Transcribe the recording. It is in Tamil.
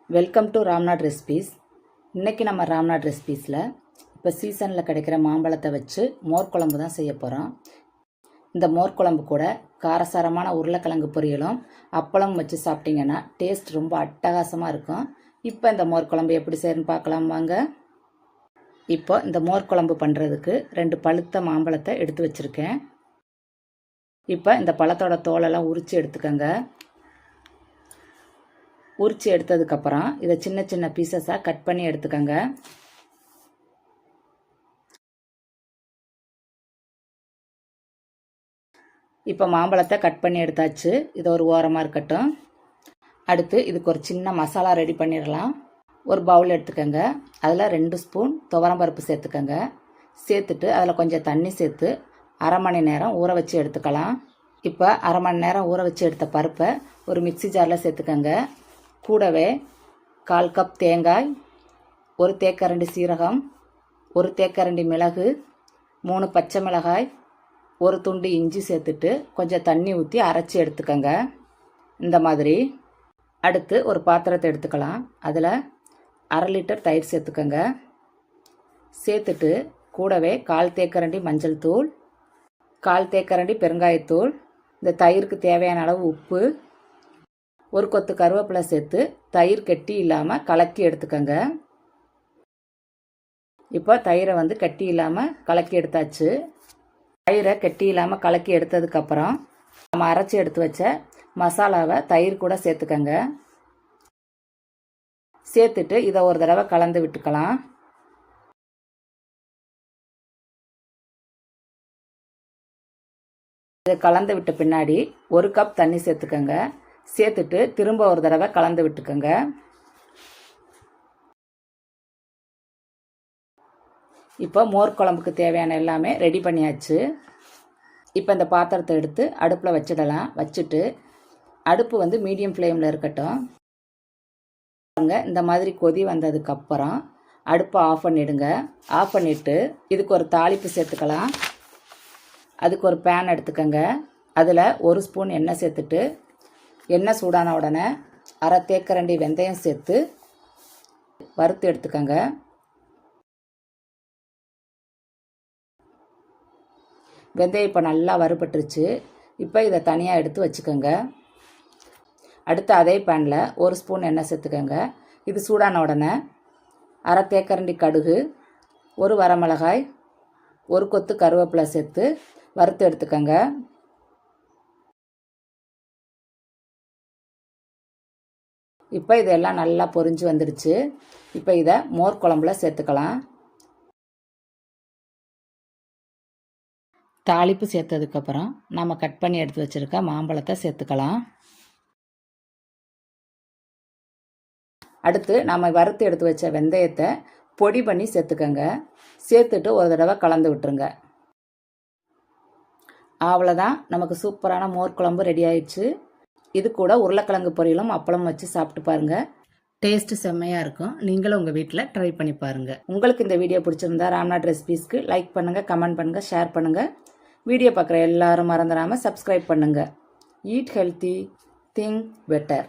Welcome to Ramnad recipes. இன்றைக்கி நம்ம ராம்நாட் ரெசிபீஸில் இப்போ சீசனில் கிடைக்கிற மாம்பழத்தை வச்சு மோர் குழம்பு தான் செய்ய போகிறோம். இந்த மோர் குழம்பு கூட காரசாரமான உருளைக்கிழங்கு பொரியலும் அப்பளம் வச்சு சாப்பிட்டிங்கன்னா டேஸ்ட் ரொம்ப அட்டகாசமாக இருக்கும். இப்போ இந்த மோர் குழம்பு எப்படி செய்யணும்னு பார்க்கலாம் வாங்க. இப்போ இந்த மோர் குழம்பு பண்ணுறதுக்கு 2 பழுத்த மாம்பழத்தை எடுத்து வச்சுருக்கேன். இப்போ இந்த பழத்தோட தோலெல்லாம் உரித்து எடுத்துக்கோங்க. உரித்து எடுத்ததுக்கப்புறம் இதை சின்ன சின்ன பீசஸாக கட் பண்ணி எடுத்துக்கோங்க. இப்போ மாம்பழத்தை கட் பண்ணி எடுத்தாச்சு. இது ஒரு ஓரமாக இருக்கட்டும். அடுத்து இதுக்கு ஒரு சின்ன மசாலா ரெடி பண்ணிடலாம். ஒரு பவுல் எடுத்துக்கோங்க. அதில் 2 ஸ்பூன் துவரம்பருப்பு சேர்த்துக்கோங்க. சேர்த்துட்டு அதில் கொஞ்சம் தண்ணி சேர்த்து அரை மணி நேரம் ஊற வச்சு எடுத்துக்கலாம். இப்போ அரை மணி நேரம் ஊற வச்சு எடுத்த பருப்பை ஒரு மிக்சி ஜாரில் சேர்த்துக்கோங்க. கூடவே 1/4 கப் தேங்காய், 1 தேக்கரண்டி சீரகம், 1 தேக்கரண்டி மிளகு, 3 பச்சை மிளகாய், 1 துண்டு இஞ்சி சேர்த்துட்டு கொஞ்சம் தண்ணி ஊற்றி அரைச்சி எடுத்துக்கோங்க. இந்த மாதிரி. அடுத்து ஒரு பாத்திரத்தை எடுத்துக்கலாம். அதில் 1/2 லிட்டர் தயிர் சேர்த்துக்கோங்க. சேர்த்துட்டு கூடவே 1/4 தேக்கரண்டி மஞ்சள் தூள், 1/4 தேக்கரண்டி பெருங்காயத்தூள், இந்த தயிருக்கு தேவையான அளவு உப்பு, 1 கொத்து கருவேப்பிலை சேர்த்து தயிர் கெட்டி இல்லாமல் கலக்கி எடுத்துக்கோங்க. இப்போ தயிரை கெட்டி இல்லாமல் கலக்கி எடுத்தாச்சு. தயிரை கெட்டி இல்லாமல் கலக்கி எடுத்ததுக்கப்புறம் நம்ம அரைச்சி எடுத்து வச்ச மசாலாவை தயிர் கூட சேர்த்துக்கோங்க. சேர்த்துட்டு இதை ஒரு தடவை கலந்து விட்டுக்கலாம். இதை கலந்து விட்ட பின்னாடி 1 கப் தண்ணி சேர்த்துக்கோங்க. சேர்த்துட்டு திரும்ப ஒரு தடவை கலந்து விட்டுக்கோங்க. இப்போ மோர் குழம்புக்கு தேவையான எல்லாமே ரெடி பண்ணியாச்சு. இப்போ இந்த பாத்திரத்தை எடுத்து அடுப்பில் வச்சிடலாம். வச்சுட்டு அடுப்பு மீடியம் ஃப்ளேமில் இருக்கட்டும். இந்த மாதிரி கொதி வந்ததுக்கப்புறம் அடுப்பை ஆஃப் பண்ணிவிடுங்க. ஆஃப் பண்ணிவிட்டு இதுக்கு ஒரு தாளிப்பு சேர்த்துக்கலாம். அதுக்கு ஒரு பேன் எடுத்துக்கோங்க. அதில் 1 ஸ்பூன் எண்ணெய் சேர்த்துட்டு எண்ணெய் சூடான உடனே 1/2 தேக்கரண்டி வெந்தயம் சேர்த்து வறுத்து எடுத்துக்கோங்க. வெந்தயம் இப்போ நல்லா வறுபட்டுருச்சு. இப்போ இதை தனியாக எடுத்து வச்சுக்கோங்க. அடுத்து அதே பேனில் 1 ஸ்பூன் எண்ணெய் சேர்த்துக்கோங்க. இது சூடான உடனே 1/2 தேக்கரண்டி கடுகு, 1 வரமிளகாய், 1 கொத்து கருவேப்பிலை சேர்த்து வறுத்து எடுத்துக்கோங்க. இப்போ இதெல்லாம் நல்லா பொரிஞ்சு வந்துடுச்சு. இப்போ இதை மோர் குழம்புல சேர்த்துக்கலாம். தாளிப்பு சேர்த்ததுக்கப்புறம் நம்ம கட் பண்ணி எடுத்து வச்சுருக்க மாம்பழத்தை சேர்த்துக்கலாம். அடுத்து நம்ம வறுத்து எடுத்து வச்ச வெந்தயத்தை பொடி பண்ணி சேர்த்துக்கோங்க. சேர்த்துட்டு ஒரு தடவை கலந்து விட்டுருங்க. அவ்வளோதான், நமக்கு சூப்பரான மோர் குழம்பு ரெடி ஆயிடுச்சு. இது கூட உருளைக்கிழங்கு பொரியலும் அப்பளம் வச்சு சாப்பிட்டு பாருங்கள். டேஸ்ட்டு செம்மையாக இருக்கும். நீங்களும் உங்கள் வீட்டில் ட்ரை பண்ணி பாருங்கள். உங்களுக்கு இந்த வீடியோ பிடிச்சிருந்தா ராம்நாட் ரெசிபீஸ்க்கு லைக் பண்ணுங்கள், கமெண்ட் பண்ணுங்கள், ஷேர் பண்ணுங்கள். வீடியோ பார்க்குற எல்லாரும் மறந்துடாமல் சப்ஸ்கிரைப் பண்ணுங்கள். Eat healthy, think better.